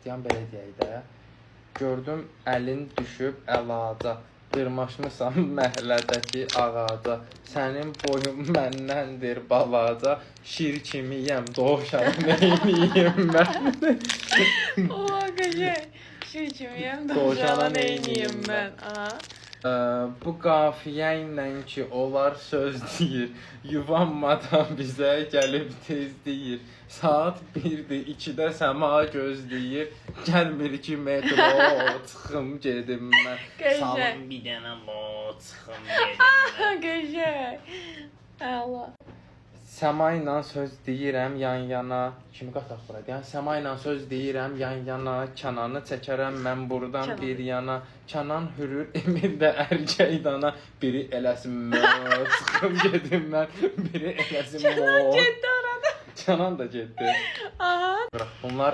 deyən belə deyək də. Gördüm əlin düşüb əlaca, dırmaşmısan məhlədəki ağaca. Sənin boyun məndəndir balaca, şir kimiyəm, dovşan neyniyim mən. Oha qəşəng. Şir kimiyəm, dovşana neyniyim mən. Aha. Bu qafiyə ilə ki onlar söz deyir, yuvanmadan bizə gəlib tez deyir. Saat 1-dir, 2-də səma gözləyir. Gəlmir ki metro, çıxım gedim mən. Salın bir dənə çıxım gedim mən. Qəşəng. Allah. Səma ilə söz deyirəm yan yana. Kimi qataq bura? Yəni səma ilə söz deyirəm yan yana. Kənanı çəkərəm mən buradan Kənan. bir yana. Kənan hürür Emildə erkəydana. Biri eləsin mən, çıxım gedim mən. Biri eləsin mən. Kənan getdi arada. Kənan da getdi. Aha. Bunlar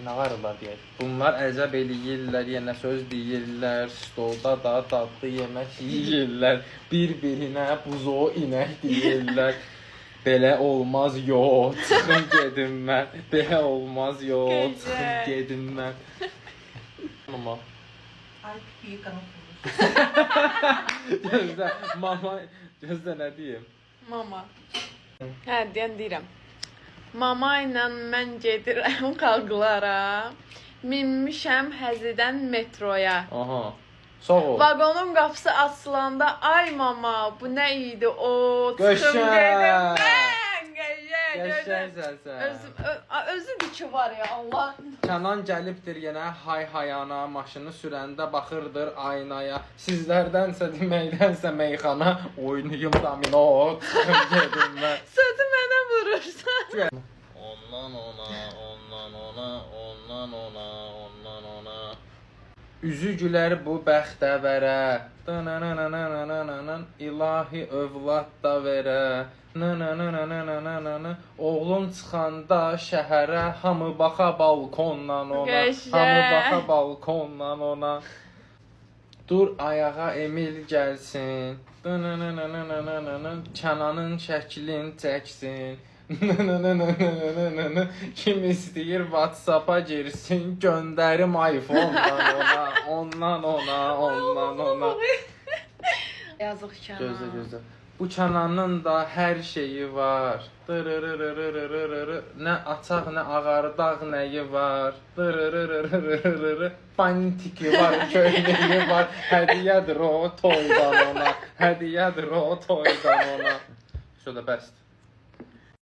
nə varlar deyək. Bunlar əcəb eləyirlər, yenə söz deyirlər. Stolda da dadlı yemək yeyirlər. Bir-birinə buzo inək deyirlər. Belə olmaz, yox, çıxım gedim mən. Belə olmaz, yox, çıxım gedim mən. Mama. Ay pipiyi qanıqmış. Gözlə, mama, gözlə nə deyim? Mama. Hə, deyirəm. Mama ilə mən gedirəm xalqlara. Minmişəm Həzidən metroya. Aha. Sağ ol. Vaqonun qapısı açılanda ay mama, bu nə idi o? Qəşəng. Qəşəng. Qəşəng. Qəşəngsən sən. Özüdür ki var ya Allah. Kənan gəlibdir yenə hay-hayana, maşını sürəndə baxırdır aynaya. Sizlərdənsə deməkdənsə meyxana, oynayım domino, çıxım gedim mən. Sözü mənə vurursan. Ondan ona, ondan ona, ondan ona, ondan ona. Üzü gülər bu bəxtəvərə. İlahi övlad da verə. Oğlum çıxanda şəhərə, hamı baxa balkondan ona. Hamı baxa balkondan ona. Dur ayağa Emil gəlsin. Kənanın şəklin çəksin. Kim istəyir WhatsApp-a girsin, göndərim iPhone-dan ona, ondan ona, ondan ona. Yazıq Kənan. Gözlə, gözlə. Bu Kənanın da hər şeyi var. Nə açaq, nə ağardaq nəyi var. Bantiki var, köynəyi var. Hədiyyədir o toydan ona. Hədiyyədir o toydan ona. Şöyle bəsdir.